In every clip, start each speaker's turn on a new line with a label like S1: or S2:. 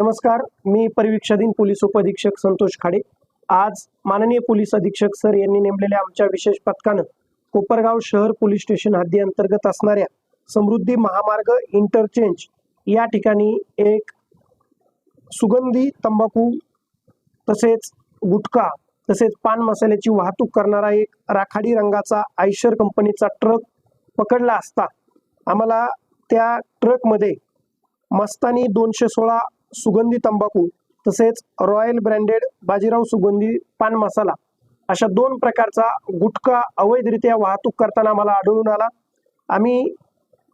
S1: नमस्कार, मी परिवीक्षाधीन पोलीस उपअधीक्षक संतोष खाडे। आज माननीय पोलीस अधीक्षक सर यांनी नेमलेल्या आमच्या विशेष पथकानं कोपरगाव शहर पोलीस स्टेशन हद्दी अंतर्गत असणाऱ्या समृद्धी महामार्ग इंटरचेंज या ठिकाणी एक सुगंधी तंबाखू तसेच गुटखा तसेच पान मसाल्याची वाहतूक करणारा एक राखाडी रंगाचा आयशर कंपनीचा ट्रक पकडला असता आम्हाला त्या ट्रकमध्ये मस्तानी 216 सुगंधी तंबाखू तसेच रॉयल ब्रँडेड बाजीराव सुगंधी पान मसाला अशा 2 प्रकारचा गुटखा अवैधरित्या वाहतूक करताना आम्हाला आढळून आला। आम्ही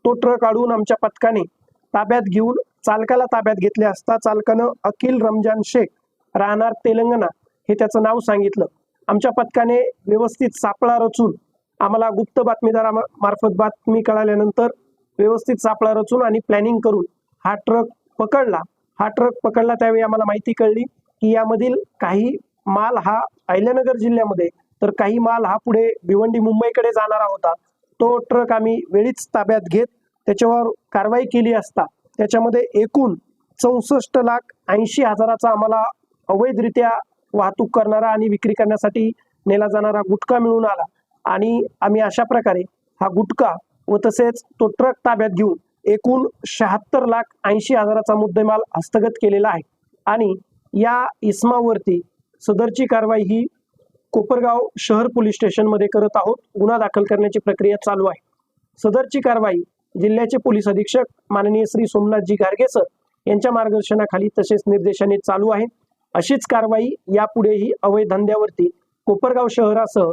S1: तो ट्रक अडवून आमच्या पथकाने ताब्यात घेऊन चालकाला ताब्यात घेतले असता चालकानं अखिल रमजान शेख राहणार तेलंगणा हे त्याचं नाव सांगितलं। आमच्या पथकाने व्यवस्थित सापळा रचून आम्हाला गुप्त बातमीदारामार्फत बातमी कळाल्यानंतर व्यवस्थित सापळा रचून आणि प्लॅनिंग करून हा ट्रक पकडला। त्यावेळी आम्हाला माहिती कळली की यामधील काही माल हा अहिल्यानगर जिल्ह्यामध्ये तर काही माल हा पुढे भिवंडी मुंबईकडे जाणारा होता। तो ट्रक आम्ही वेळीच ताब्यात घेत त्याच्यावर कारवाई केली असता त्याच्यामध्ये एकूण 64,80,000चा आम्हाला अवैधरित्या वाहतूक करणारा आणि विक्री करण्यासाठी नेला जाणारा गुटखा मिळून आला आणि आम्ही अशा प्रकारे हा गुटखा व तसेच तो ट्रक ताब्यात घेऊन एकूण 76,80,000चा मुद्देमाल हस्तगत केलेला आहे आणि या इसमावरती सदरची कारवाई ही कोपरगाव शहर पोलीस स्टेशन मध्ये करत आहोत। गुन्हा दाखल करण्याची प्रक्रिया चालू आहे। सदरची कारवाई जिल्ह्याचे पोलीस अधीक्षक माननीय श्री सोमनाथजी गारगे सर यांच्या मार्गदर्शनाखाली तसेच निर्देशाने चालू आहे। अशीच कारवाई यापुढेही अवैध धंद्यावरती कोपरगाव शहरासह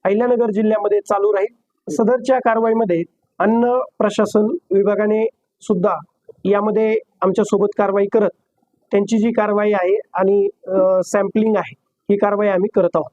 S1: अहिल्यानगर जिल्ह्यामध्ये चालू राहील। सदरच्या कारवाईमध्ये अन्न प्रशासन विभागाने सुद्धा यामध्ये आमच्या सोबत कारवाई करत त्यांची जी कारवाई आहे आणि सॅम्पलिंग आहे ही कारवाई आम्ही करत आहोत।